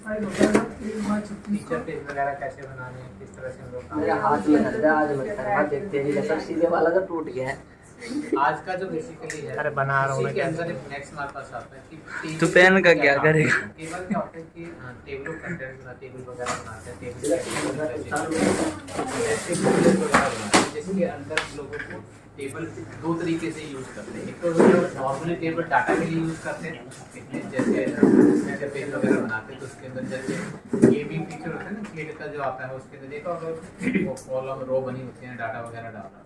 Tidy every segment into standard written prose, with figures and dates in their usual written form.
Feature page वगैरह कैसे बनाने हैं, किस तरह से हम लोग मेरा हाथ में लग रहा है आज मत करना, देखते ही सब सीधे वाला तो टूट गया है। आज का जो बेसिकली है, अरे बना रहा हूँ मैं के अंदर एक नेक्स्ट हमारे पास आता है कि तो पेन का क्या करेगा? केवल क्या होता है कि टेबल कंटेंट बना, टेबल वगैरह बनाते हैं, टेबल जिसके अंदर लोगों को टेबल दो तरीके से यूज करते हैं। एक तो नॉर्मली टेबल डाटा के लिए यूज करते हैं, जैसे जब पेज वगैरह बनाते हैं तो उसके अंदर जैसे ये भी फीचर होता है ना क्लिक का जो आता है, उसके अंदर देखा होगा वो कॉलम रो बनी होती है, डाटा वगैरह डालना,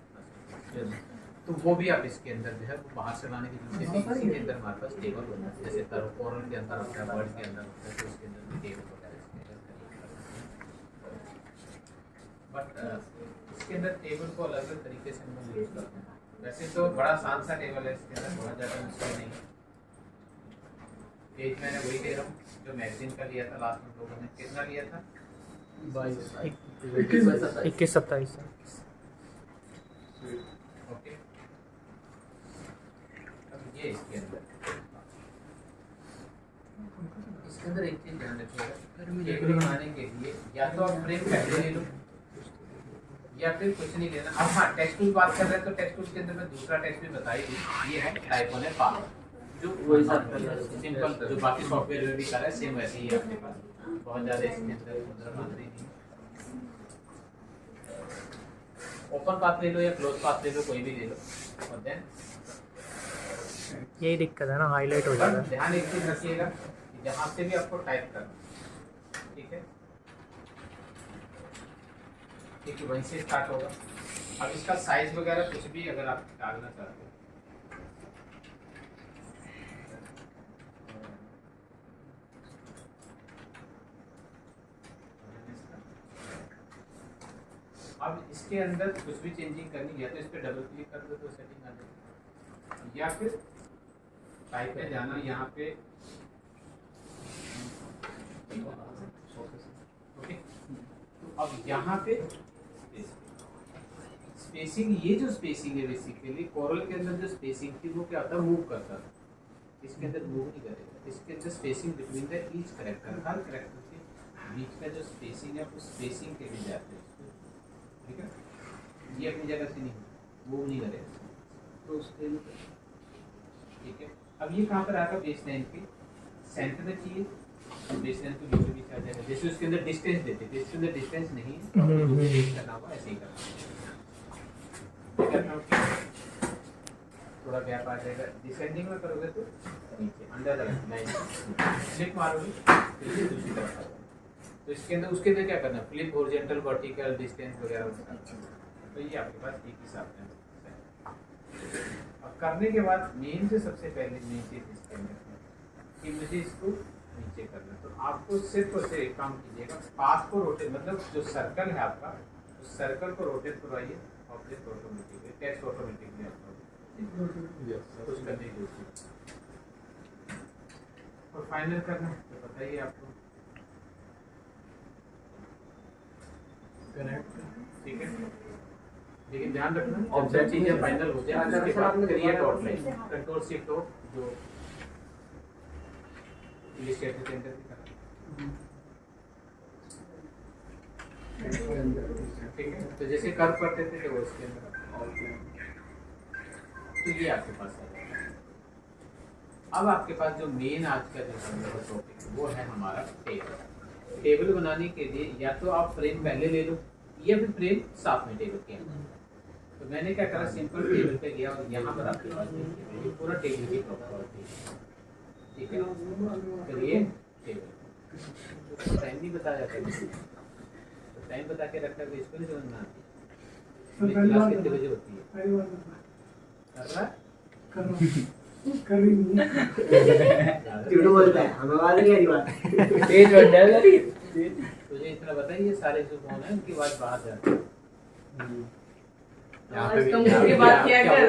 तो वो भी आप इसके अंदर जो है वो बाहर से लाने की जरूरत है। इसी के अंदर हमारे पास टेबल होता है, जैसे कोरल के अंदर होता है, वर्ड के अंदर होता है, तो उसके अंदर भी टेबल वगैरह बट इसके अंदर टेबल को अलग अलग तरीके से हम लोग यूज करते हैं। वैसे तो बड़ा आसान सा टेबल है, इसके अंदर बहुत ज़्यादा मुश्किल नहीं है। पेज मैंने वही दे रहा हूँ जो मैगजीन का लिया था लास्ट में, लोगों ने कितना लिया था 21-27। ओके। अब ये इसके अंदर एक चीज ध्यान रखिएगा, टेबल बनाने के लिए या तो आप फ्रेम पहले ले लो या फिर कुछ नहीं लेना। अब हाँ, टेक्स्ट टूल बात कर रहे हैं तो टेक्स्ट टूल के अंदर मैं दूसरा टेक्स्ट भी बता ही दूं, ये है टाइपोन है पावर, जो वही सिंपल जो बाकी सॉफ्टवेयर में भी कर रहा है सेम वैसे ही है आपके पास, बहुत ज़्यादा इसके अंदर मात्रा नहीं। ओपन पाथ ले लो या क्लोज पाथ ले लो, कोई भी ले लो, और देन यही दिक्कत है ना, हाईलाइट हो जाता है। ध्यान एक चीज रखिएगा कि जहाँ से भी आपको टाइप करना, ठीक है, ठीक है, वहीं से स्टार्ट होगा। अब इसका साइज वगैरह कुछ भी अगर आप डालना चाहते हो, अब इसके अंदर कुछ भी चेंजिंग करनी है तो इस पर डबल क्लिक कर दो तो सेटिंग आ जाएगी, या फिर टाइप पे जाना, यहाँ पे ओके। तो अब यहाँ पे स्पेसिंग, ये जो स्पेसिंग है बेसिकली कोरल के अंदर जो स्पेसिंग थी वो क्या होता है, मूव करता था, इसके अंदर मूव नहीं करेगा। इसके अंदर spacing between the each character, her character के बीच का जो स्पेसिंग है उस स्पेसिंग के लिए जाते हैं, ठीक है। ये अपनी जगह से नहीं मूव नहीं करेगा, तो उसके लिए ठीक है। अब ये कहाँ पर आएगा, बेस लाइन के सेंटर में चाहिए, बेस लाइन के बीचों बीच आ जाएगा। जैसे उसके अंदर डिस्टेंस देते थे, इसके अंदर डिस्टेंस नहीं है तो आपको जो भी करना होगा ऐसे ही करना है, थोड़ा गैप आ जाएगा। डिसेंडिंग में करोगे तो नीचे अंडर द लाइन क्लिक मारोगे तो ये दूसरी तरफ आएगा। तो इसके अंदर उसके अंदर क्या करना है, फ्लिप हॉरिजॉन्टल वर्टिकल डिस्टेंस वगैरह उसका, तो ये आपके पास एक हिसाब से। अब करने के बाद मेन से सबसे पहले मेन चीज इसके अंदर कि मुझे इसको नीचे करना है, तो आपको सिर्फ और सिर्फ एक काम कीजिएगा, पाथ को रोटेट, मतलब जो सर्कल है आपका उस सर्कल को रोटेट करवाइए, ऑब्जेक्ट ऑटोमेटिकली, टेक्स्ट ऑटोमेटिकली आपका कुछ करने की जरूरत। और फाइनल करना है तो बताइए आपको, ठीक है। लेकिन ध्यान रखना जब सब चीजें फाइनल हो जाए उसके बाद क्रिएट आउटलाइन, कंट्रोल शिफ्ट हो जो इलिस्ट्रेटर के अंदर ठीक है। तो जैसे कर्व करते थे तो उसके अंदर आउटलाइन, तो ये आपके पास आ जाएगा। अब आपके पास जो मेन आज का जो टॉपिक है वो है हमारा टेबल। टेबल बनाने के लिए या तो आप फ्रेम पहले ले लो या फिर फ्रेम साथ में टेबल के अंदर। तो मैंने क्या करा, सिंपल टेबल पे गया और यहाँ पर आपके पास देखिए पूरा टेबल की प्रॉपर्टी, ठीक है। क्रिएट टेबल, टाइम नहीं बताया जाता है, तो टाइम बता के रखा है इसको नहीं समझना आती, क्लास कितने बजे होती है, कर रहा कर रही झूठ बोलता है, हमें आवाज नहीं आ रही, बात तेज बढ़ जाएगा। तुझे इतना बताइए सारे जो फोन है उनकी आवाज बाहर जाती है, आवाज कम करके बात किया कर,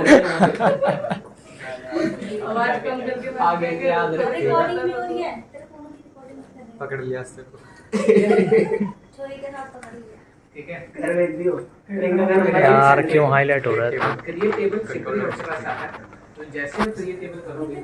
आवाज कम करके बात आगे के याद रख, रिकॉर्डिंग भी हो रही है, तेरे फोन की रिकॉर्डिंग कर रही है, पकड़ लिया इससे को, छोरी के साथ पकड़ लिया, ठीक है। कर भेज दियो। यार क्यों हाईलाइट हो रहा है? क्रिएट टेबल सिंपल और सरल सा है, तो तो जैसे आप ये टेबल करोगे,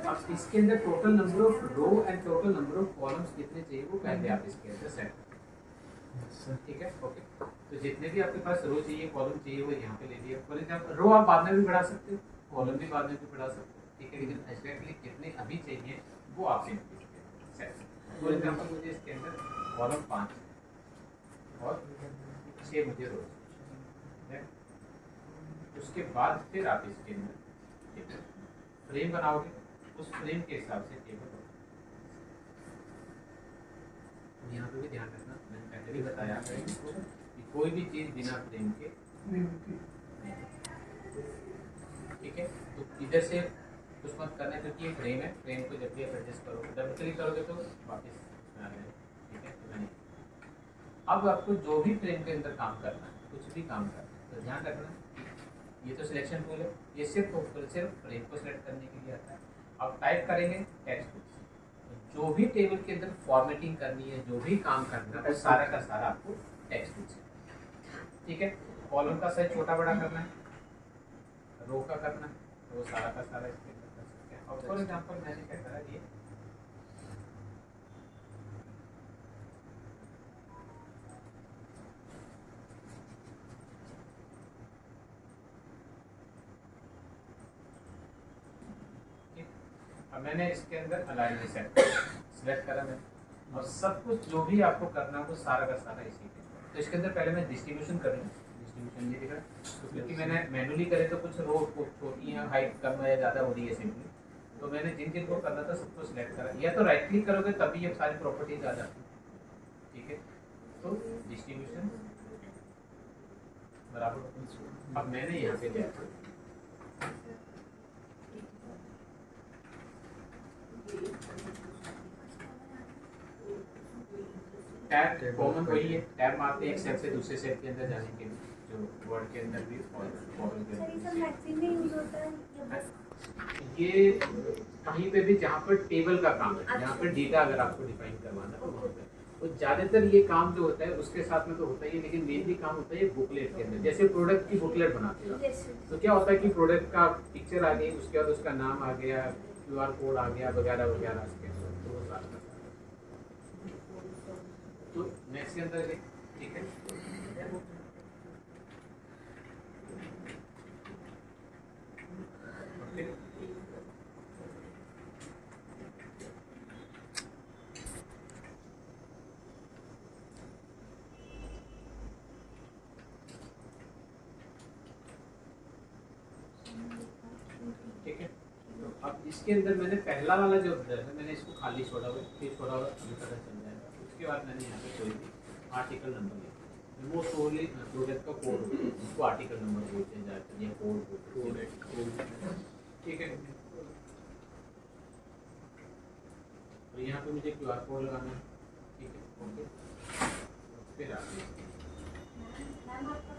अब इसके अंदर total number of row and total number of columns कितने चाहिए वो पहले आप इसके अंदर सेट करो। ठीक है, ओके। तो जितने भी आपके पास रो चाहिए, कॉलम चाहिए, वो यहाँ पे ले लिया। फॉर एग्जाम्पल रो आप बाद में भी बढ़ा सकते हो, कॉलम भी बाद में भी बढ़ा सकते हो, ठीक है, लेकिन एग्जैक्टली कितने अभी चाहिए वो आपसे सेट। फॉर एग्जाम्पल मुझे इसके अंदर कॉलम 5 और 6 मुझे रो चाहिए। उसके बाद फिर आप इसके अंदर फ्रेम बनाओगे, उस फ्रेम के हिसाब से टेबल होगा। यहाँ पे भी ध्यान रखना, मैंने पहले भी बताया है कि कोई भी चीज़ बिना फ्रेम के नहीं होती। ठीक है, तो इधर से कुछ मत करना क्योंकि ये फ्रेम है। फ्रेम को जब भी आप एडजस्ट करोगे, डबल क्लिक करोगे तो वापस आ जाएगा। ठीक है, तो मैंने अब आपको जो भी फ्रेम के अंदर काम करना है, कुछ भी काम करना है, तो ध्यान रखना ये तो सिलेक्शन टूल है, ये सिर्फ फ्रेम को सिलेक्ट करने के लिए आता है। अब टाइप करेंगे टेक्स्ट बुक्स, जो भी टेबल के अंदर फॉर्मेटिंग करनी है, जो भी काम करना है, वो सारा का सारा आपको टेक्स्ट बुक्स है। ठीक है, कॉलम का साइज छोटा बड़ा करना है, रो का करना है, तो वो सारा का सारा इसके अंदर कर सकते हैं। अब फॉर एग्जाम्पल मैंने क्या करा, ये अब मैंने इसके अंदर अलाइन सेट सिलेक्ट करा मैंने, और सब कुछ जो भी आपको करना है वो सारा का सारा इसी के। तो इसके अंदर पहले मैं डिस्ट्रीब्यूशन कर लूँ, डिस्ट्रीब्यूशन ये दिख रहा है, तो क्योंकि मैंने मैनुअली करे तो कुछ रो छोटी है, हाइट कम है या ज़्यादा हो रही है सिंपली, तो मैंने जिन जिन को करना था सबको सिलेक्ट करा। या तो राइट क्लिक करोगे तभी ये सारी प्रॉपर्टीज आ जाती है। ठीक है, तो डिस्ट्रीब्यूशन बराबर, अब मैंने यहाँ पे लिया टैब, कॉमन वही है, टैब मारते हैं एक सेल से दूसरे सेल के अंदर जाने के लिए, जो वर्ड के अंदर भी और कॉलम के सर ये सब अंदर। मैक्सिम में यूज होता है या बस ये कहीं पे भी जहाँ पर टेबल का काम है, जहाँ पर डेटा अगर आपको डिफाइन करवाना है वहाँ पे, तो ज़्यादातर ये काम जो होता है उसके साथ में तो होता ही है, लेकिन मेनली काम होता है बुकलेट के अंदर। जैसे प्रोडक्ट की बुकलेट बनाते हो Yes, sir. तो क्या होता है कि प्रोडक्ट का पिक्चर आ गई, उसके बाद उसका नाम आ गया, QR कोड आ गया, वगैरह वगैरह उसके अंदर, तो वो सारा तो नेक्स्ट के अंदर है। ठीक है, ठीक है, तो अब इसके अंदर मैंने पहला वाला जो है मैंने इसको खाली छोड़ा हुआ, फिर छोड़ा हुआ, अभी पता चल जाएगा। उसके बाद मैंने यहाँ पे कोई भी आर्टिकल नंबर लिया, वो सोली प्रोडक्ट का कोड होता है, उसको आर्टिकल नंबर बोलते हैं जाते हैं, कोड। ठीक है, तो यहाँ पे मुझे QR कोड लगाना है। ठीक है, ओके, फिर आगे मैम आपका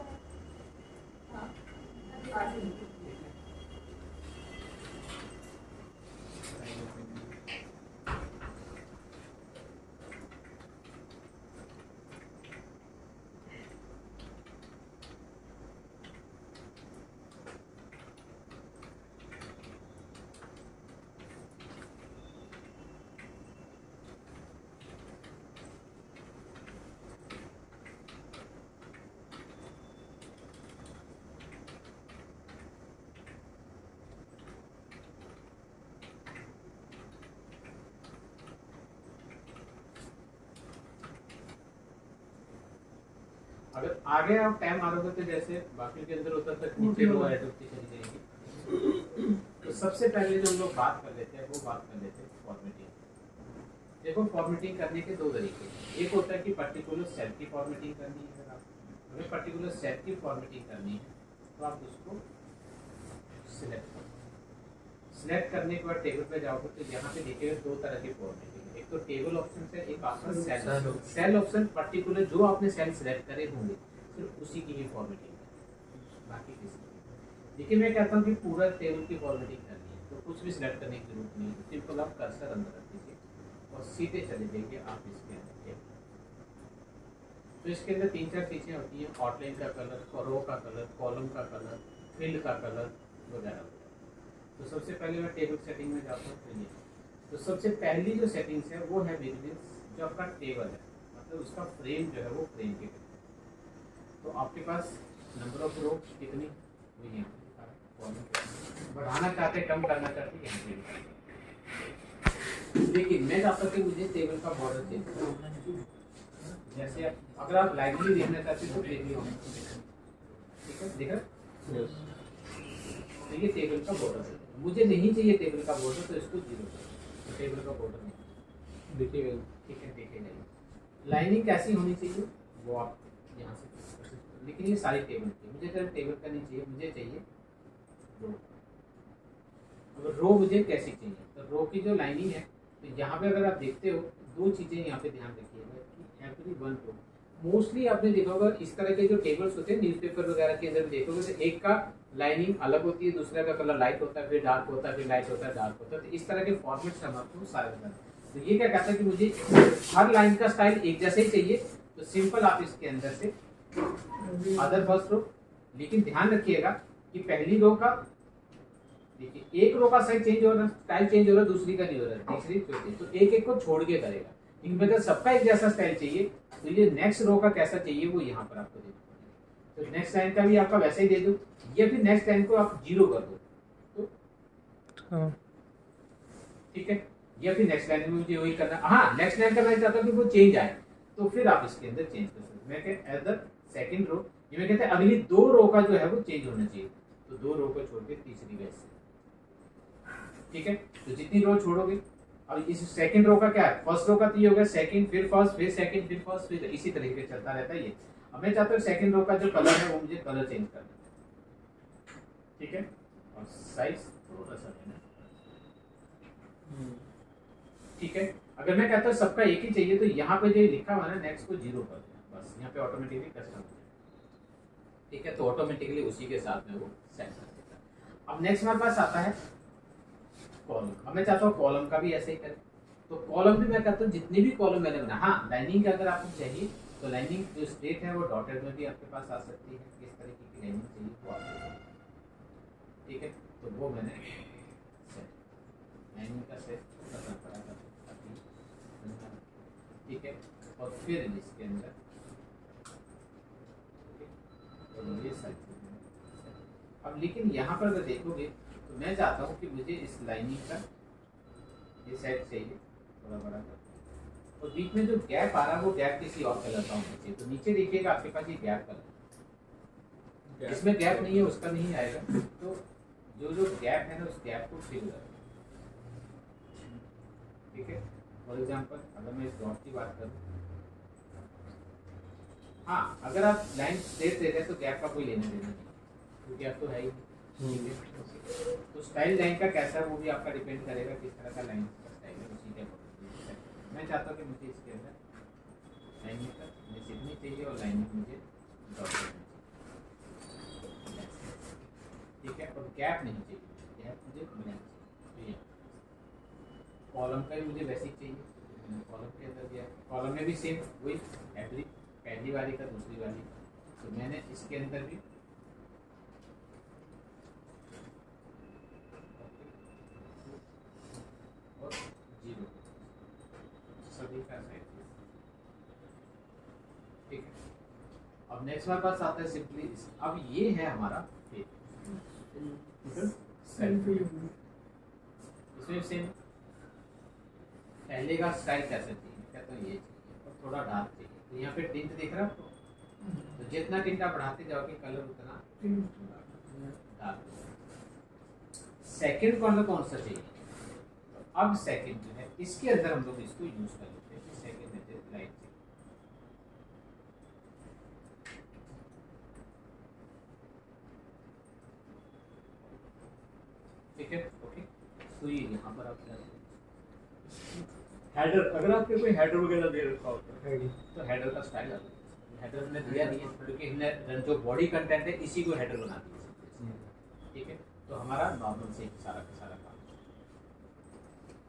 अगर आगे आप टाइम मारोगे तो जैसे बाकी के अंदर होता था नीचे रो ऐड होती चली जाएगी। तो सबसे पहले जो हम लोग बात कर लेते हैं वो बात कर लेते हैं फॉर्मेटिंग। देखो फॉर्मेटिंग करने के दो तरीके, एक होता है कि पर्टिकुलर सेल की फॉर्मेटिंग करनी है। अगर आप हमें पर्टिकुलर सेल की फॉर्मेटिंग करनी है तो आप उसको सिलेक्ट करो। सिलेक्ट करने के बाद टेबल पे जाओगे तो यहाँ पे देखिएगा दो तरह की फॉर्मेटिंग, एक तो टेबल ऑप्शन से, एक आपका सेल। सेल ऑप्शन पर्टिकुलर जो आपने सेल सिलेक्ट करे होंगे सिर्फ उसी की ही फॉर्मेटिंग है, बाकी किसी की। लेकिन मैं कहता हूँ कि पूरा टेबल की फॉर्मेटिंग करनी है तो कुछ भी सिलेक्ट करने की जरूरत नहीं है, सिंपल आप कर्सर अंदर रख दीजिए और सीधे चले जाइए आप इसके अंदर। तो इसके अंदर तीन चार चीज़ें होती हैं, आउटलाइन का कलर, रो का कलर, कॉलम का कलर, फील्ड का कलर वगैरह। तो सबसे पहले मैं टेबल सेटिंग में जाता हूँ। तो ये तो सबसे पहली जो सेटिंग्स है वो है बिजनेस जो आपका टेबल है, मतलब उसका फ्रेम जो है वो फ्रेम के करीब। तो आपके पास नंबर ऑफ रो कितनी हुई है, बढ़ाना चाहते कम करना चाहते यहाँ पे। लेकिन मैं चाहता हूँ कि मुझे टेबल का बॉर्डर चेंज करना है। जैसे अगर आप लाइनली देखना चाहते हो तो देखिए, ठीक है, देख रहे हैं? तो ये टेबल का बॉर्डर है, मुझे नहीं चाहिए टेबल का बॉर्डर, तो इसको 0 तो टेबल का बॉर्डर नहीं देखिएगा, ठीक है, देखे नहीं। लाइनिंग कैसी होनी चाहिए वो आप यहाँ से कर सकते हो। लेकिन ये सारी टेबल की, मुझे तो टेबल का नहीं चाहिए, मुझे चाहिए रो। अगर रो मुझे कैसी चाहिए, तो रो की जो लाइनिंग है, तो यहाँ पे अगर आप देखते हो दो चीज़ें यहाँ पे ध्यान रखिएगा कि एवरी वन रो, मोस्टली आपने देखा होगा इस तरह के जो टेबल्स होते हैं न्यूज़पेपर वगैरह के अंदर देखोगे तो एक का लाइनिंग अलग होती है, दूसरे का कलर लाइट होता है, फिर डार्क होता है, फिर लाइट होता है, डार्क होता है। तो इस तरह के फॉर्मेट्स हम आपको सारे बताएं। तो ये क्या कहता है कि मुझे हर लाइन का स्टाइल एक जैसे ही चाहिए, तो सिंपल आप इसके अंदर से अदर फर्स्ट रो, लेकिन ध्यान रखिएगा कि पहली रो का देखिए एक रो का साइज चेंज हो रहा है, स्टाइल चेंज हो रहा है, दूसरी का नहीं हो रहा है, तीसरी चौथी, तो एक एक को छोड़ के करेगा। इनमें अगर सबका एक जैसा स्टाइल चाहिए तो ये नेक्स्ट रो का कैसा चाहिए वो यहाँ पर आपको देखना पड़ेगा। तो नेक्स्ट लाइन का भी आपका वैसे ही दे दो, या फिर नेक्स्ट लाइन को आप 0 कर दो, तो ठीक है, या फिर नेक्स्ट लाइन में मुझे वही करना। हाँ, नेक्स्ट लाइन का मैं चाहता हूँ कि वो चेंज आए, तो फिर आप इसके अंदर चेंज कर सकते। मैं कहते एज द सेकंड रो, ये मैं कहते हैं अगली 2 रो का जो है वो चेंज होना चाहिए, तो 2 रो को छोड़ के तीसरी वैसे, ठीक है। तो जितनी रो छोड़ोगे, अब इस सेकंड रो का क्या है, फर्स्ट रो का तो ये हो गया, सेकंड फिर फर्स्ट फिर सेकंड फिर फर्स्ट, फिर इसी तरीके से चलता रहता है ये। अब मैं चाहता हूँ सेकंड रो का जो कलर है वो मुझे कलर चेंज करना है, ठीक है, और साइज थोड़ा सा लेना, ठीक है। अगर मैं कहता हूँ सबका एक ही चाहिए, तो यहाँ पे जो लिखा हुआ है ना नेक्स्ट को 0 कर देना, बस यहाँ पे ऑटोमेटिकली कस्टम हो जाएगा, ठीक है। तो ऑटोमेटिकली उसी के साथ में वो सेट कर देता है। अब नेक्स्ट हमारे पास आता है कॉलम। अब मैं चाहता हूँ कॉलम का भी ऐसे ही करें, तो कॉलम भी मैं कहता हूँ जितनी भी कॉलम मैंने बनाया, हाँ लाइनिंग अगर आपको चाहिए तो लाइनिंग जो स्ट्रेट है वो डॉटेड में भी आपके पास आ सकती है, किस तरीके की लाइनिंग चाहिए वो आपको, ठीक है। तो वो मैंने सेट लाइनिंग का सेट करना पड़ा था, ठीक है। और फिर इसके अंदर ये सारी चीजें। अब लेकिन यहाँ पर अगर देखोगे तो मैं चाहता हूँ कि मुझे इस लाइनिंग का ये सेट चाहिए थोड़ा बड़ा कर, और बीच में जो गैप आ रहा है वो गैप किसी और कलर का होना चाहिए। तो नीचे देखिएगा आपके पास ये गैप कलर, इसमें गैप नहीं है उसका नहीं आएगा, तो जो गैप है ना उस गैप को फिल कर, ठीक है। फॉर एग्जाम्पल अगर मैं इस डॉट की बात करूँ, हाँ अगर आप लाइन स्ट्रेट दे रहे हैं तो गैप का कोई लेना देना नहीं, क्योंकि आप तो है ही, ठीक है। तो स्टाइल लाइन का कैसा है वो भी आपका डिपेंड करेगा किस तरह का लाइन का स्टाइल है, उसी के अकॉर्डिंग। मैं चाहता हूँ कि मुझे इसके अंदर लाइनिंग का सिग्नी चाहिए और लाइनिंग मुझे डॉट करनी चाहिए, ठीक है। और गैप नहीं चाहिए, गैप मुझे ब्लैंक चाहिए। कॉलम का भी मुझे वैसे ही चाहिए, कॉलम के अंदर दिया, कॉलम में भी सेम वही एवरी पहली वाली का दूसरी वाली, तो मैंने इसके अंदर भी और 0 सभी का साइज, ठीक है। अब नेक्स्ट हमारे पास आता है सिंपली, अब ये है हमारा इसमें सेम पहले का स्टाइल कैसा चाहिए, क्या तो ये चाहिए और थोड़ा डार्क चाहिए। तो यहाँ पे टिंट दिख रहा है आपको, तो जितना टिंट आप बढ़ाते जाओगे कलर उतना डार्क। सेकंड कॉर्नर कौन सा चाहिए, तो अब सेकंड जो है इसके अंदर हम लोग इसको यूज कर लेते हैं, सेकंड में लाइट चाहिए, ठीक है, ओके। तो ये यहाँ पर आप हेडर, अगर आपके कोई हेडर वगैरह दे रखा होता है तो हेडर का स्टाइल अलग है, हेडर हमने दिया नहीं है क्योंकि हमने जो बॉडी कंटेंट है इसी को हेडर बना दिया, ठीक है। तो हमारा नॉर्मल से सारा का सारा काम।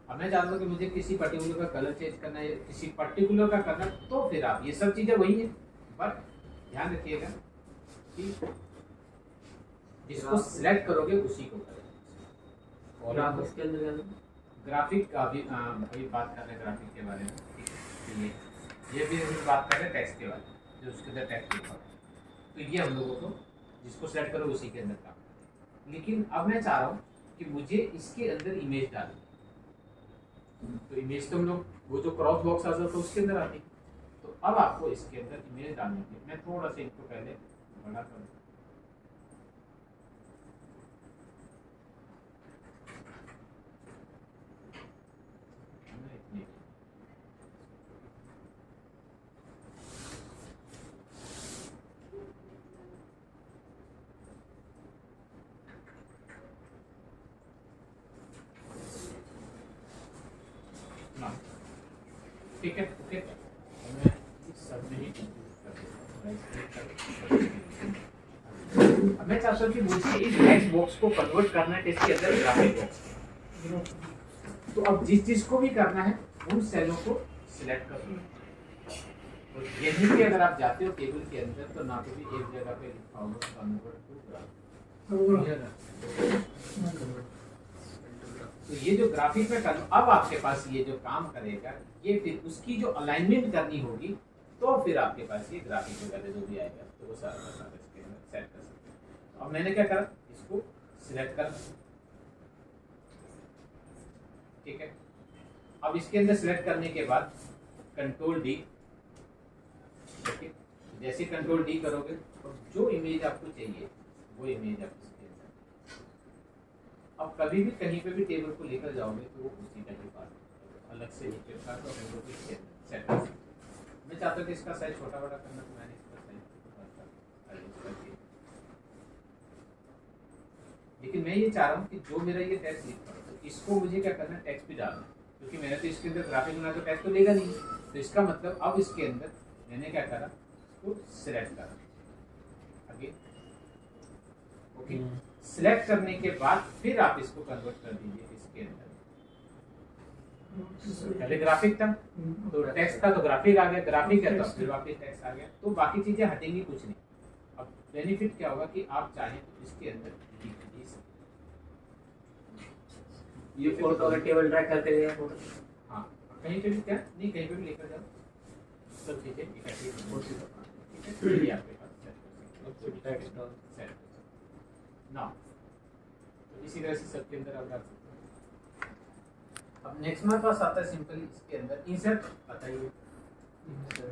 अब मैं चाहता हूँ कि मुझे किसी पर्टिकुलर का कलर चेंज करना है, किसी पर्टिकुलर का करना, तो फिर आप ये सब चीज़ें वही है, बट ध्यान रखिएगा कि जिसको सिलेक्ट करोगे उसी को करें, ग्राफिक्स के अंदर क्या था? ग्राफिक का भी अभी बात कर रहे हैं ग्राफिक के बारे में, ठीक है। तो ये भी हम बात कर रहे हैं टेक्स्ट के बारे में, जो उसके अंदर टेक्स्ट लिखा हुआ है। तो ये हम लोगों को जिसको सेलेक्ट करो उसी के अंदर काम है। लेकिन अब मैं चाह रहा हूँ कि मुझे इसके अंदर इमेज डालनी, तो इमेज तो हम लोग वो जो क्रॉस बॉक्स आता था उसके अंदर आती। तो अब आपको इसके अंदर इमेज डालनी है। मैं थोड़ा सा इनको पहले बड़ा कर दूँ। ठीक है, ओके। मैं इस सब में ही अब मैं चाहता हूँ कि मुझे इस टेक्स्ट बॉक्स को कन्वर्ट करना है इसके अंदर ग्राफिक बॉक्स। तो अब जिस चीज को भी करना है उन सेलों को सिलेक्ट करो। और यहीं पे अगर आप जाते हो टेबल के अंदर तो ना तो भी एक जगह पे लिखा होगा कन्वर्ट टू ग्राफ। तो ये जो ग्राफिक में कर, अब आपके पास ये जो काम करेगा ये फिर उसकी जो अलाइनमेंट करनी होगी तो फिर आपके पास ये ग्राफिक वगैरह जो भी आएगा तो वो सारा का सारा इसके अंदर सेट कर सकते हैं। अब मैंने क्या करा, इसको सिलेक्ट कर, ठीक है। अब इसके अंदर सिलेक्ट करने के बाद कंट्रोल डी, ठीक है। जैसे कंट्रोल डी करोगे तो जो इमेज आपको चाहिए वो इमेज आप इसके अंदर, अब कभी भी कहीं पे भी टेबल को लेकर जाओगे तो वो उसी का ही पास अलग से नीचे का तो हम लोग सेट कर सकते हैं। मैं चाहता हूँ कि इसका साइज छोटा बड़ा करना, तो मैंने इसका साइज लेकिन मैं ये चाह रहा हूँ कि जो मेरा ये टेक्स्ट लिख रहा है तो इसको मुझे क्या करना है, टेक्स्ट भी डालना है, क्योंकि मैंने तो इसके अंदर ग्राफिक बना तो टेक्स्ट तो लेगा नहीं। तो इसका मतलब अब इसके अंदर मैंने क्या करा, इसको सिलेक्ट करा आगे, ओके। सिलेक्ट करने के बाद फिर आप इसको कन्वर्ट कर दीजिए इसके अंदर। पहले ग्राफिक था तो टेक्स्ट था तो ग्राफिक आ गया, ग्राफिक है तो फिर वापस टेक्स्ट आ गया, तो बाकी चीजें हटेंगी कुछ नहीं। अब बेनिफिट क्या होगा कि आप चाहें तो इसके अंदर लिख दीजिए, ये फोटो का टेबल ड्रैग करते हुए फोटो, हाँ कहीं पे भी क्या नहीं, कहीं पे भी लेकर जाओ, सब चीजें इकट्ठी ठीक है। ये आपके पास सेट ना, तो इसी तरह से सबके अंदर आप डाल सकते हैं। अब नेक्स्ट हमारे पास आता है सिंपली इसके अंदर इंसर्ट, बताइए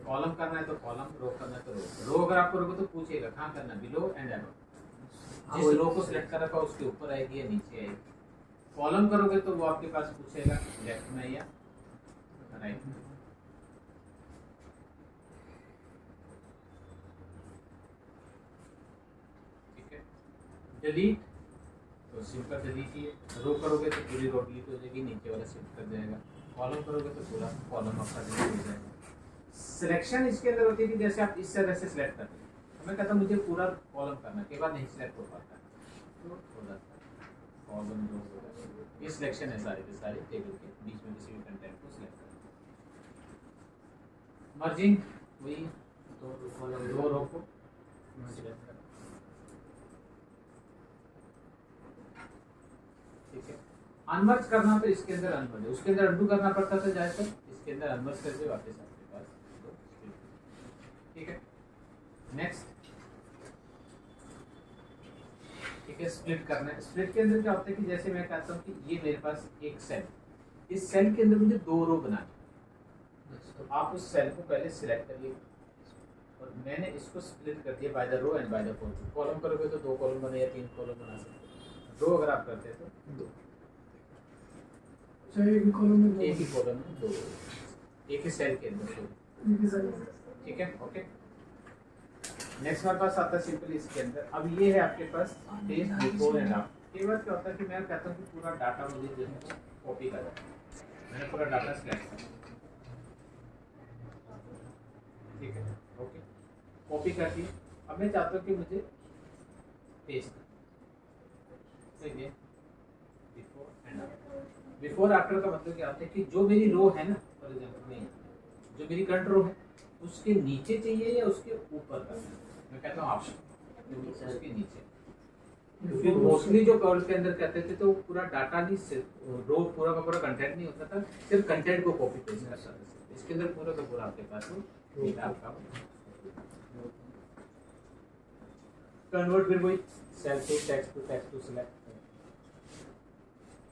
कॉलम करना है तो कॉलम, रो करना है तो रो। रो अगर आप करोगे तो पूछेगा कहाँ करना, बिलो एंड अबव। जिस रो को सिलेक्ट कर रखा उसके ऊपर आएगी या नीचे आएगी। कॉलम करोगे तो वो आपके पास पूछेगा लेफ्ट में या राइट में। ठीक है, डिलीट तो सिंपल डिलीट ही है। रो करोगे तो पूरी रो डिलीट हो जाएगी, नीचे वाला शिफ्ट कर जाएगा। कॉलम करोगे तो पूरा कॉलम आपका डिलीट हो जाएगा। सिलेक्शन इसके अंदर होती है कि जैसे आप इस तरह से सिलेक्ट करते हैं, मैं कहता हूँ मुझे पूरा कॉलम करना के बाद नहीं सिलेक्ट हो पाता तो हो जाता है कॉलम जो हो जाता है। ये सिलेक्शन है सारे के सारे टेबल के बीच में किसी भी कंटेंट को सिलेक्ट करना। मर्जिंग वही दो रो को सिलेक्ट करना, ठीक है। अनमर्ज करना तो इसके अंदर अनमर्ज, उसके अंदर अनडू करना पड़ता था ज्यादातर, इसके अंदर अनमर्ज करके वापस आपके पास, ठीक है। नेक्स्ट, ठीक है, स्प्लिट करना है। स्प्लिट के अंदर क्या होता है कि जैसे मैं कहता हूँ कि ये मेरे पास एक सेल, इस सेल के अंदर मुझे दो रो बनानी, तो आप उस सेल को पहले सिलेक्ट करिए और मैंने इसको स्प्लिट कर दिया by the row and by the column. Column करोगे तो 2 कॉलम बने या 3 कॉलम बना सकते हैं। रो अगर आप करते हैं तो 2, एक ही कॉलम में एक ही कॉलम में 2, एक ही सेल के अंदर 2, ठीक है, ओके। नेक्स्ट हमारे पास आता है सिंपली इसके अंदर, अब ये है आपके पास पेज बिफोर एंड आफ्टर। कई बार क्या होता है कि मैं कहता हूँ कि पूरा डाटा मुझे जो है कॉपी कर, मैंने पूरा डाटा सिलेक्ट कर, ठीक है, ओके, कॉपी कर दी। अब मैं चाहता हूँ कि मुझे पेस्ट, तो ये before and after. Before after का मतलब क्या होता है कि जो मेरी रो है ना, फॉर एग्जाम्पल में जो मेरी करंट रो है उसके नीचे चाहिए या उसके ऊपर करना है, मैं कहता हूँ ऑप्शन उसके नीचे, फिर मोस्टली जो कर्व के अंदर करते थे तो वो पूरा डाटा नहीं, रो पूरा का पूरा कंटेंट नहीं होता था, सिर्फ कंटेंट को कॉपी पेस्ट करता था। इसके अंदर पूरा का पूरा आपके पास वो डेटा आपका कन्वर्ट, फिर वही सेल से text to select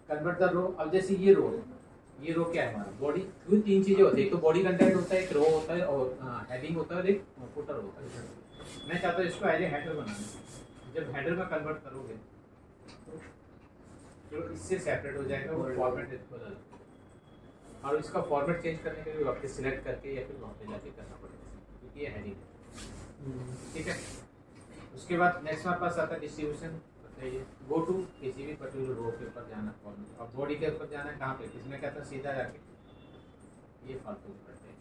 convert the row. अब जैसे ये रो क्या है हमारा बॉडी, ये तीन चीजें होती है, एक तो बॉडी कंटेंट होता है, एक रो होता है और हेडिंग होता है और एक फुटर होता है। मैं चाहता हूँ इसको एज ए हेडर बनाना। जब हेडर में कन्वर्ट करोगे तो इससे सेपरेट हो जाएगा, वो फॉर्मेट इसको बदल, और इसका फॉर्मेट चेंज करने के लिए वापस सिलेक्ट करके या फिर वहाँ पे जाके करना पड़ेगा, क्योंकि ये हेडिंग है। ठीक है, उसके बाद नेक्स्ट हमारे पास आता है डिस्ट्रीब्यूशन। बताइए, गो टू किसी भी पर्टिकुलर रो के ऊपर जाना, फॉर्मेट, और बॉडी के ऊपर जाना है कहाँ पे, इसमें कहता है सीधा जाके ये फालतू करते हैं।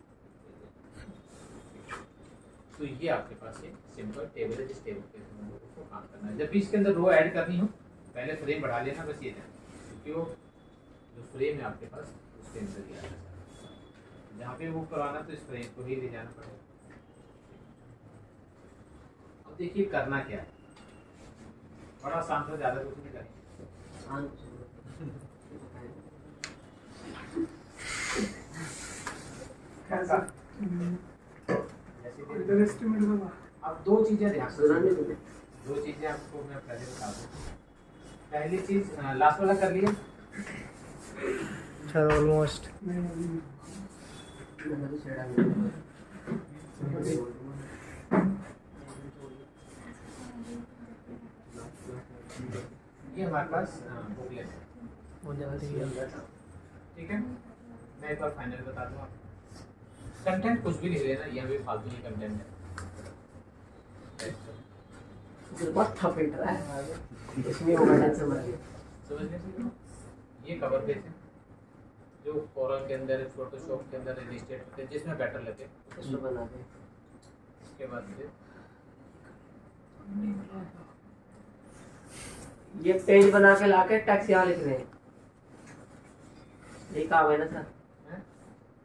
तो ये आपके पास ये सिंपल टेबल है, जिस टेबल के को काम करना है। जब भी इसके अंदर रो ऐड करनी हो पहले फ्रेम बढ़ा लेना, बस ये जाए, क्योंकि वो जो फ्रेम है आपके पास उसके अंदर ही आता है। जहाँ पे वो करवाना तो इस फ्रेम को ही ले जाना पड़ेगा। अब देखिए करना क्या है, बड़ा आसान था, ज़्यादा कुछ नहीं करेंगे। अब दो चीजें ध्यान से, दो चीजें आपको मैं पहले बता दूं। पहली चीज लास्ट वाला कर लिया, चलो ऑलमोस्ट। ये हमारे पास बुकलेट है, हो जा रही है। ठीक है। मैं एक बार फाइनल बता दूं आपको, कंटेंट कुछ भी लिख लेना, यहाँ भी फालतू ही कंटेंट है। बहुत टफ फिल्टर है, इसमें होगा टेंशन मत लो। समझ गए? ये कवर पेज है जो फोरम के अंदर, फोटोशॉप के अंदर रजिस्टर्ड होते हैं, जिसमें बेटर लगे इसको बना दे। इसके बाद फिर ये पेज बना के लाके टैक्स यहाँ लिख रहे हैं, ये काम है ना सर? हैं?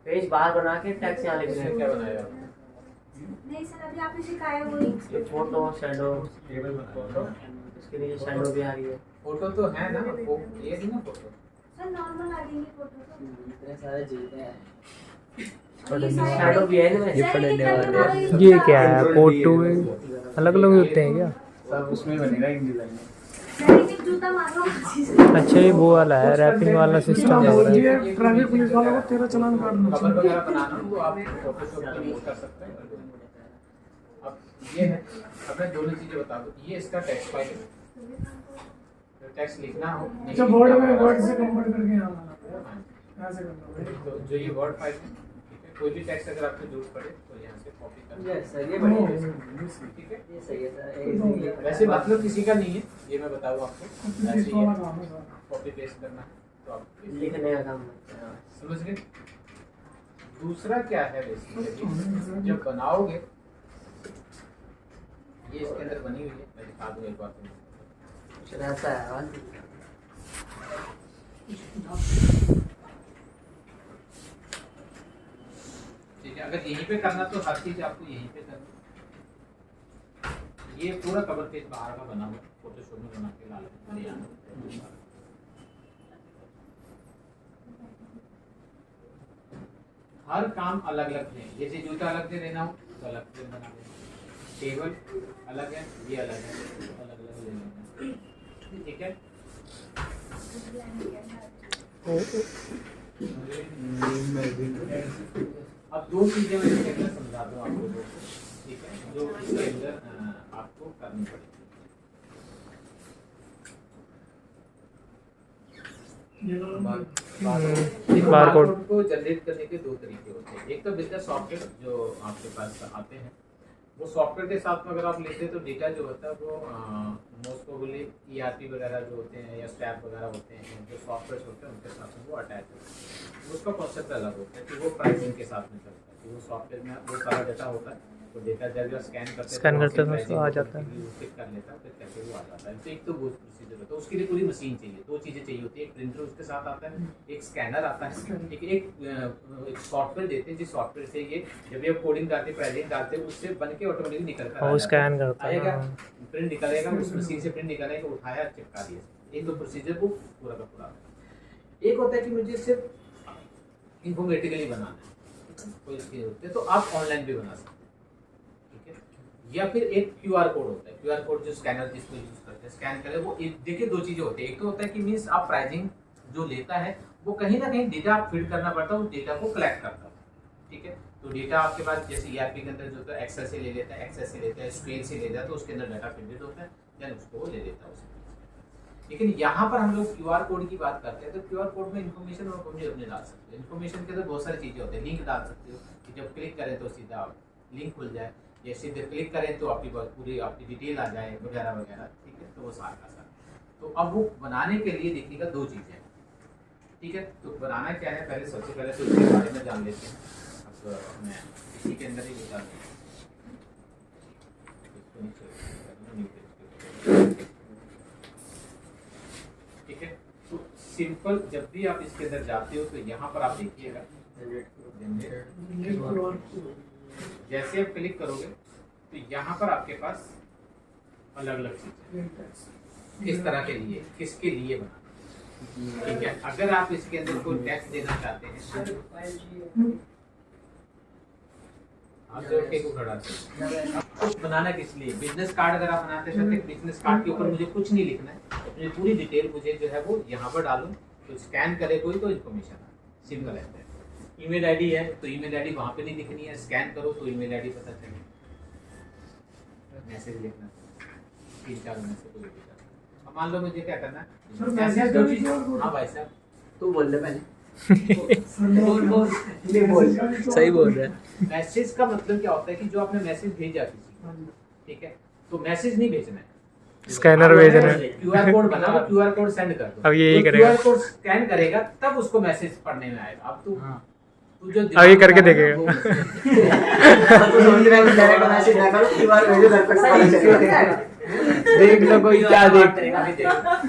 पेज बाहर बना के टैक्स यहाँ लिख रहे इसमें हैं। क्या बनाया आपने? नहीं सर, अभी आपने सिखाया वही। ये फोटो शैडो, टेबल बनाया। इसके लिए शैडो भी आ रही है। फोटो तो है ना, वो ये थी ना फोटो। सर नॉर्मल आ जाएंगे फोटो तो। इतने सारे जीते हैं, ये सारे- शैडो भी है इनमें। सर, पढ़ने ये करने वाले वाला ये क्या है? फोटो अलग अलग होते हैं क्या? सब उसमें बनेगा इंडिविजुअल। सर एक जूता मारो। अच्छा, ये वो वाला है, रैपिंग वाला सिस्टम हो रहा है। ट्रैफिक पुलिस वालों को 13 चालान काटना, कवर वगैरह बनाना वो आप फोटोशॉप में यूज कर सकते हैं। अब ये है, अब मैं दोनों चीजें बता दूं। ये इसका टेक्स्ट फाइल है, टेक्स्ट लिखना हो अच्छा, वर्ड में वर्ड से कन्वर्ट करके यहाँ लाना ऐसे करना है। तो जो ये वर्ड फाइल है, ठीक है, कोई भी टेक्स्ट अगर आपको जरूरत पड़े तो यहाँ से कॉपी करना है। यस सर, ये बढ़िया है। ठीक है। ये सही है सर, ये वैसे मतलब किसी का नहीं है, ये मैं बताऊँ आपको, कॉपी ऐसे पेस्ट ही वाला है, काम है सर। कॉपी पेस्ट करना है तो आप लिखने का काम है। समझ गए। दूसरा क्या है, बेसिकली जब बनाओगे, ये इसके अंदर बनी हुई है, मैं दिखा दूँ एक बार तुम्हें। कुछ रहता है और ठीक है, अगर यहीं पे करना तो हर चीज आपको यहीं पे करनी। ये पूरा कवर पेज बाहर का बना हुआ, फोटोशॉप में बना के डाल। हर काम अलग अलग है, जैसे जूता अलग से लेना हो तो अलग से बना देना, टेबल अलग है, ये अलग है, अलग अलग ले लेना। ठीक है। अब दो चीजें मैं इसके अंदर समझा दूँ आपको दो, ठीक है, जो इसके अंदर आपको करनी पड़ेगी। बारकोड को जनरेट करने के दो तरीके होते हैं। एक तो बिजनेस सॉफ्टवेयर जो आपके पास आते हैं, वो सॉफ्टवेयर के साथ में अगर आप लेते हैं तो डेटा जो होता है वो मोस्ट प्रोबेबली ERP वगैरह जो होते हैं या स्टैप वगैरह होते हैं, जो सॉफ्टवेयर होते हैं उनके साथ में वो अटैच होते हैं। उसका कॉन्सेप्ट अलग होता है कि वो प्राइसिंग के साथ में चलता है। कि वो सॉफ्टवेयर में वो सारा डाटा होता है, तो डेटा जब स्कैन करते स्कैन करते हैं तो pricing उसको आ जाता है। टिक कर लेता है, फिर करके वो आ जाता है। तो एक तो वो प्रोसीजर होता है, उसके लिए पूरी मशीन चाहिए, दो चीज़ें चाहिए होती है, एक प्रिंटर उसके साथ आता है, एक स्कैनर आता है, एक सॉफ्टवेयर देते हैं जिस सॉफ्टवेयर से ये जब ये कोडिंग करते हैं, प्राइसिंग करते हैं, उससे बन के ऑटोमेटिकली निकल कर वो स्कैन करता है। आएगा, प्रिंट निकलेगा, उस मशीन से प्रिंट निकलेगा, उठाया चिपका दिया। एक तो प्रोसीजर को पूरा का पूरा। एक होता है कि मुझे सिर्फ इन्फॉर्मेटिकली बनाना है, कोई चीज़ होती है तो आप ऑनलाइन भी बना सकते हैं, ठीक है। या फिर एक QR कोड होता है, QR कोड जो स्कैनर जिसको यूज करते हैं, स्कैन करें वो एक, देखिए दो चीज़ें होती है। एक तो होता है कि मीन्स आप प्राइसिंग जो लेता है वो कहीं ना कहीं डेटा आप फीड करना पड़ता है, उस डेटा को कलेक्ट करता है, ठीक है। तो डेटा आपके पास जैसे ERP के अंदर जो होता है एक्सेल से ले लेता है, एक्सेस से लेता है, स्क्रीन से लेता है, तो उसके अंदर डाटा फीडेड होता है, देन उसको वो ले लेता है उसे। लेकिन यहाँ पर हम लोग QR कोड की बात करते हैं, तो QR कोड में इन्फॉर्मेशन और अपने डाल सकते हो। इन्फॉर्मेशन के अंदर बहुत सारी चीज़ें होती हैं, लिंक डाल सकते हो कि जब क्लिक करें तो सीधा लिंक खुल जाए, या सीधे क्लिक करें तो आपकी पूरी आपकी डिटेल आ जाए वगैरह वगैरह, ठीक है। तो वो सारा का सारा। तो अब वो बनाने के लिए देखिएगा दो चीज़ें, ठीक है। तो बनाना क्या है, पहले सबसे पहले तो इसके बारे में जान लेते हैं। अब मैं इसी के अंदर ही बता दूँ, ठीक है। तो सिंपल जब भी आप इसके अंदर जाते हो तो यहाँ पर आप देखिएगा, जैसे आप क्लिक करोगे तो यहाँ पर आपके पास अलग अलग चीजें किस तरह के लिए, किसके लिए बना, ठीक है। अगर आप इसके अंदर कोई टैक्स देना चाहते हैं आप जो को खड़ा कुछ बनाना किस लिए, बिजनेस कार्ड अगर आप बनाते हैं तो बिजनेस कार्ड के ऊपर मुझे कुछ नहीं लिखना है, मुझे पूरी डिटेल मुझे जो है वो यहाँ पर डालूं, तो स्कैन करे कोई तो इन्फॉर्मेशन है, सिंपल है। ईमेल आईडी है तो ईमेल आईडी वहाँ पे नहीं लिखनी है, स्कैन करो तो ईमेल आईडी पता चले, मैसेज लिखना 3-4 में से कोई भी। अब मान लो मुझे क्या करना है, मैसेज दो चीज। हाँ भाई साहब तू बोल ले पहले। बोल सही बोल रहा है। मैसेज का मतलब क्या होता है कि जो आपने मैसेज भेजा किसी को, ठीक है, तो मैसेज नहीं भेजना है, स्कैनर भेजना है। QR कोड बनाओ, QR कोड सेंड कर दो। अब ये यही करेगा। QR कोड स्कैन करेगा तब उसको मैसेज पढ़ने में आएगा। अब तू जो अब ये करके देखेगा। तू समझ रहा है डायरेक्ट मैसेज ना करो, QR भेजो घर पर सारा चलेगा। देख लो कोई क्या देख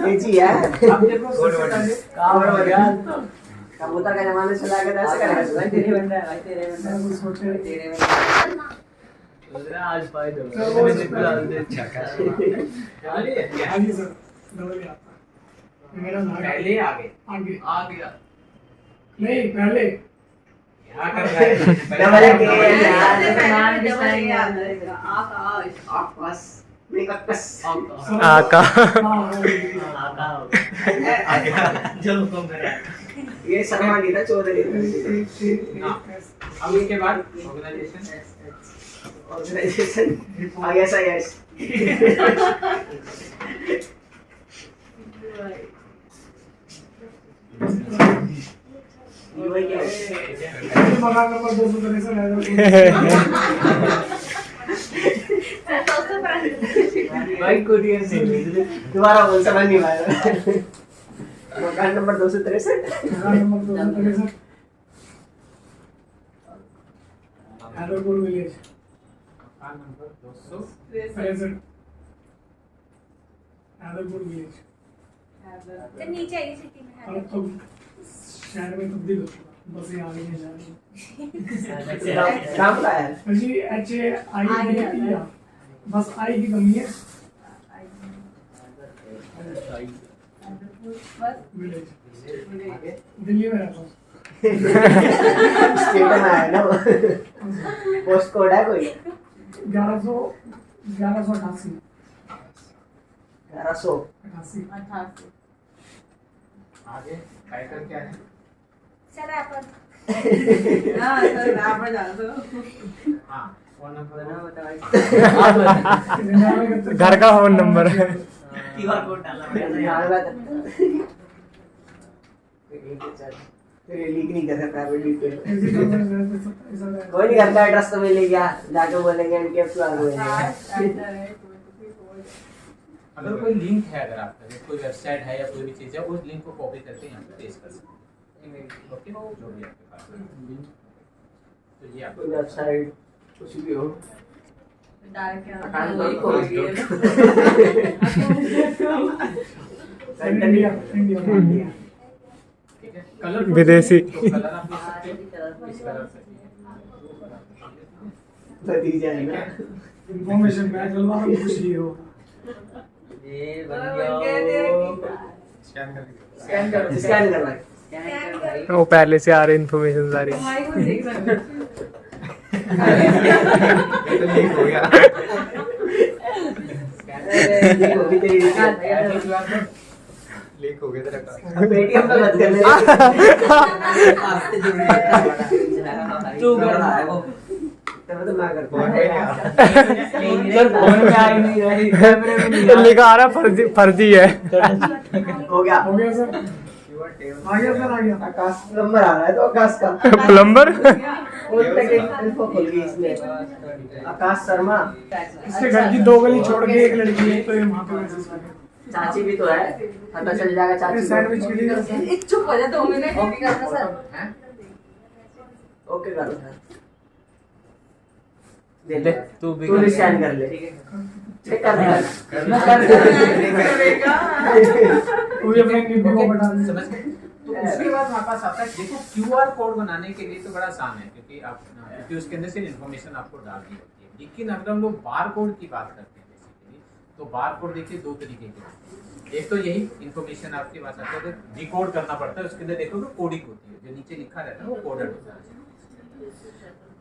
ये जी है अब देखो सबसे पहले काम हो गया। कबूतर का जमाना चला गया, ऐसे करेगा भाई तेरे बंदा है, भाई तेरे बंदा है, तेरे बंदा है। आज फायदा आगे सर डबल गया मेरा नाम पहले आगे आगे आ गया। नहीं पहले क्या कर रहा है डबल के नाम भी साइन याद रहेगा। आकाश आकाश नहीं आकाश आका चलो कम करा। ये शर्मा नहीं था, चौधरी ना। अब इसके बाद ऑर्गेनाइजेशन ISIS ये क्या है? मकान नंबर 263 भाई कुरियर से दोबारा बोल समझ नहीं पाया। मकान नंबर 263 मकान नंबर 263 हैदरपुर विलेज मकान नंबर 263 हैदरपुर विलेज। तो नीचे आई सिटी में है। अब तो शहर में तब्दील हो चुका, बस ये आगे नहीं जा रही। नाम क्या है? जी HAIDER बस आई की कमी है। विलेज दिल्ली में रहता हूँ। स्टेट में है ना वो। पोस्ट कोड है कोई? 1188 1188 आगे टाइटल क्या है? सर आप हाँ सर आप बता दो। हाँ फोन नंबर घर का फोन नंबर है। QR कोड डालना पड़ेगा। तेरे लीक नहीं कर सकता है डिटेल। कोई कोई नहीं करता, एड्रेस तो मिल गया, जाके बोलेंगे इनके QR बोलेंगे। अगर कोई लिंक है, अगर आपका कोई वेबसाइट है या कोई भी चीज़ है, उस लिंक को कॉपी करके यहाँ पे पेस्ट कर सकते हैं, ओके, जो भी आपके पास है। तो तो ये आपको वेबसाइट कुछ भी हो डाल के आकाश वही भाई खोल को- दिए इंडिया इंडिया ठीक है कलर विदेशी। तो कलर आप ले सकते हो इस कलर से नतीजा है ना इंफॉर्मेशन मैं चलवा रहा हूँ कुछ नहीं हो ये बन स्कैन करना स्कैन कर वो पहले से आ रही इन्फॉर्मेशन सारी। भाई को देख सकते हो। हो गया लीक होगी तेरी लीक हो गया तेरा पेटीएम पे मत कर ले तू कर रहा है वो तब तो मैं करता हूं सर फोन में आई नहीं रही कैमरे में नहीं लिखा आ रहा फर्जी है। हो गया हो गया सर आ गया सर आ गया आकाश नंबर आ रहा है तो आकाश का प्लम्बर और पैकेट इन्फो खुल गई इसमें आकाश शर्मा इसके घर की 2 गली छोड़ के एक लड़की है तो ये वहां पे मैसेज कर चाची भी तो है पता चल जाएगा चाची को। सैंडविच के लिए एक चुप हो जा 2 मिनट ओके करना सर हैं ओके कर लो ले दे तू भी तू भी स्कैन कर ले चेक कर ले तू ये अपने निब्बी को बता दे समझ गए तो उसके बाद हमारे पास आता है देखो क्यूआर कोड बनाने के लिए तो बड़ा आसान है क्योंकि उसके अंदर से इन्फॉर्मेशन आपको डालनी होती है लेकिन अगर हम लोग बार कोड की बात करते हैं बेसिकली तो बार कोड देखिए 2 तरीके के होते हैं। एक तो यही इन्फॉर्मेशन आपके पास आता है तो डिकोड करना पड़ता है उसके अंदर देखोगे कोडिंग होती है जो नीचे लिखा रहता है वो कोडेड होता है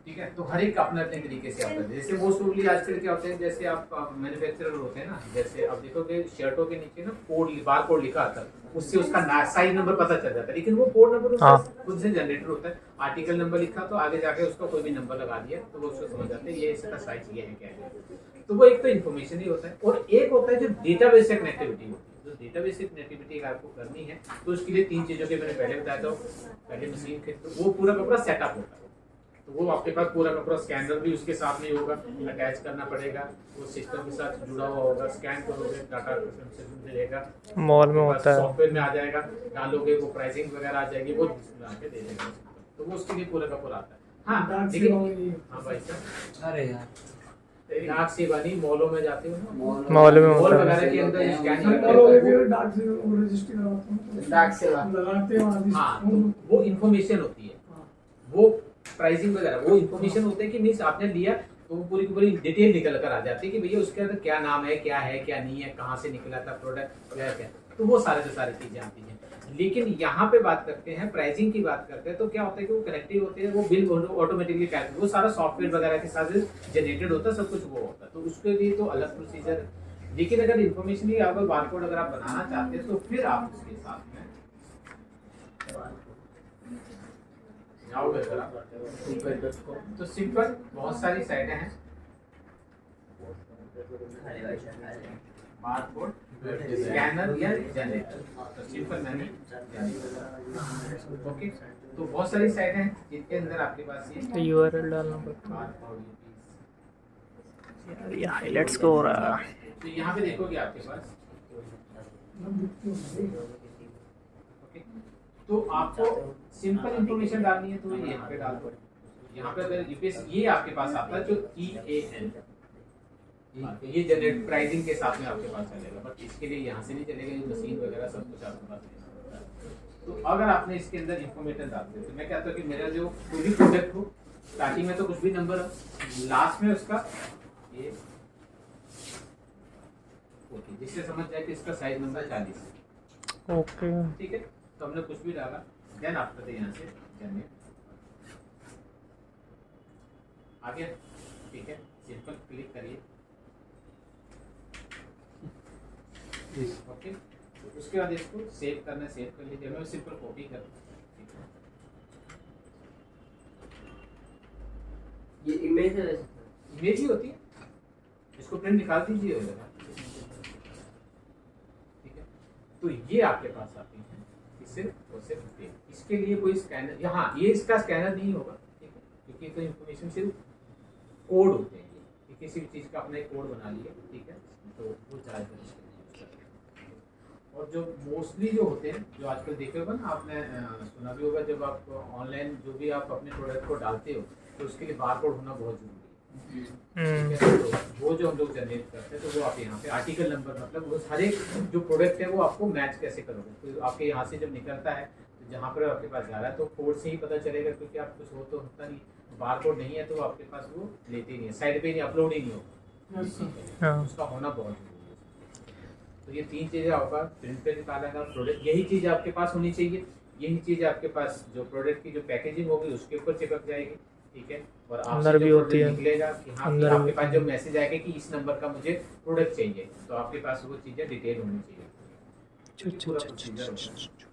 ठीक है तो हर एक अपने अपने तरीके से आता है जैसे वो सूली आजकल क्या होते हैं जैसे आप मैन्युफैक्चरर होते हैं ना जैसे आप देखोगे शर्टों के नीचे ना कोड बार कोड लिखा आता है उससे उसका साइज नंबर पता चल जाता है लेकिन वो कोड नंबर खुद से जनरेटर होता है आर्टिकल नंबर लिखा तो आगे जाके उसका कोई भी नंबर लगा दिया तो वो उसको समझ जाते हैं ये इसका साइज ये है क्या है तो वो एक तो इन्फॉर्मेशन ही होता है और एक होता है जो डेटाबेस से कनेक्टिविटी होती है जो डेटाबेस से कनेक्टिविटी आपको करनी है तो उसके लिए 3 चीजों के मैंने पहले बताया था पहले मशीन के तो वो पूरा का पूरा सेटअप होता है तो वो आपके पास पूरा का पूरा स्कैनर भी उसके साथ में होगा अटैच करना पड़ेगा वो सिस्टम के साथ जुड़ा हुआ होगा स्कैन करोगे डाटा मिलेगा मॉल में होता है। सॉफ्टवेयर में आ जाएगा डालोगे वो प्राइसिंग वगैरह आ जाएगी वो आके दे देगा तो वो उसके लिए पूरा का पूरा आता है हाँ लेकिन हाँ भाई साहब अरे यार डाक सेवा नहीं मॉलों में जाते हो ना मॉल में मॉल होता है। वगैरह के अंदर स्कैन डाक से रजिस्ट्री करवाता हूँ डाक सेवा लगाते हैं वहाँ हाँ तो वो इन्फॉर्मेशन होती है वो प्राइसिंग वगैरह वो इन्फॉर्मेशन होते हैं कि मीन्स आपने लिया तो वो पूरी की पूरी डिटेल निकल कर आ जाती है कि भैया उसके अंदर क्या नाम है क्या नहीं है कहाँ से निकला था प्रोडक्ट क्या क्या तो वो सारी चीजें आती हैं लेकिन यहाँ पे बात करते हैं प्राइसिंग की बात करते हैं तो क्या होता है कि वो कनेक्टिव होते हैं वो बिल ऑटोमेटिकली कैलकुलेट वो सारा सॉफ्टवेयर वगैरह के साथ जनरेटेड होता है सब कुछ वो होता है तो उसके लिए तो अलग प्रोसीजर है लेकिन अगर इन्फॉर्मेशन ही अगर बारकोड अगर आप बनाना चाहते हैं तो फिर आप उसके साथ में जाओगे अगर आप तो सिंपल बहुत सारी साइटें हैं बारकोड स्कैनर या जनरेटर तो सिंपल मैंने ओके तो बहुत सारी साइटें हैं जिनके अंदर आपके पास ये यूआरएल डालना पड़ता बारकोड है यार ये हाइलाइट्स को हो रहा है। तो यहाँ पे देखोगे आपके पास ओके तो आपको सिंपल इंफॉर्मेशन डालनी है तो ये यहाँ पे डाल दो यहाँ पे अगर यूपीएस ये आपके पास आता है जो EAN ये जनरेट प्राइसिंग के साथ में आपके पास चलेगा बट इसके लिए यहाँ से नहीं चलेगा ये मशीन वगैरह सब कुछ आपके पास नहीं होता है। तो अगर आपने इसके अंदर इंफॉर्मेशन डालते तो मैं कहता हूँ कि मेरा जो कोई भी प्रोडक्ट हो स्टार्टिंग में तो कुछ भी नंबर हो लास्ट में उसका ये ओके जिससे समझ जाए कि इसका साइज नंबर 40 है ओके ठीक है तो हमने कुछ भी डाला देन आफ्टर यहाँ से जनरेट आ गया ठीक है सिंपल क्लिक करिए ओके तो उसके बाद इसको सेव करना सेव कर लीजिए मैं सिंपल कॉपी कर ये इमेज है इमेज ही होती है इसको प्रिंट निकाल दीजिए हो जाएगा ठीक है तो ये आपके पास आती है सिर्फ और सिर्फ इसके लिए कोई स्कैनर यहाँ ये इसका स्कैनर नहीं होगा ठीक है क्योंकि तो इन्फॉर्मेशन सिर्फ कोड होते हैं ये किसी भी चीज़ का अपना एक कोड बना लिया ठीक है तो वो चार्ज कर और जो मोस्टली जो होते हैं जो आजकल देखे होगा ना आपने सुना भी होगा जब आप ऑनलाइन जो भी आप अपने प्रोडक्ट को डालते हो तो उसके लिए बारकोड होना बहुत जरूरी है। हम्म, ठीक है, तो वो जो हम लोग जनरेट करते हैं तो वो आप यहाँ पे आर्टिकल नंबर मतलब वो हर एक जो प्रोडक्ट है वो आपको मैच कैसे करोगे, तो आपके यहाँ से जब निकलता है तो जहाँ पर आपके पास जा रहा है तो कोड से ही पता चलेगा, क्योंकि आप कुछ हो तो होता नहीं, बारकोड नहीं है तो आपके पास वो लेते ही नहीं है, साइड पे नहीं अपलोड ही नहीं होगा। हाँ उसका होना बहुत जरूरी है। तो ये 3 चीजें आपका प्रिंट पे निकालेगा प्रोडक्ट, यही चीज आपके पास होनी चाहिए, यही चीज आपके पास जो प्रोडक्ट की जो पैकेजिंग होगी उसके ऊपर चिपक जाएगी। ठीक है, और आपसे अंदर भी जो होती है। निकलेगा कि हाँ अंदर कि आपके भी- पास जो मैसेज आएगा कि इस नंबर का मुझे प्रोडक्ट चाहिए, तो आपके पास वो चीजें डिटेल होनी चाहिए। अच्छा, अच्छा, पूरा अच्छा, प्रोसीजर अच्छा, होगा। अच्छा।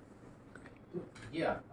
तो ये आपका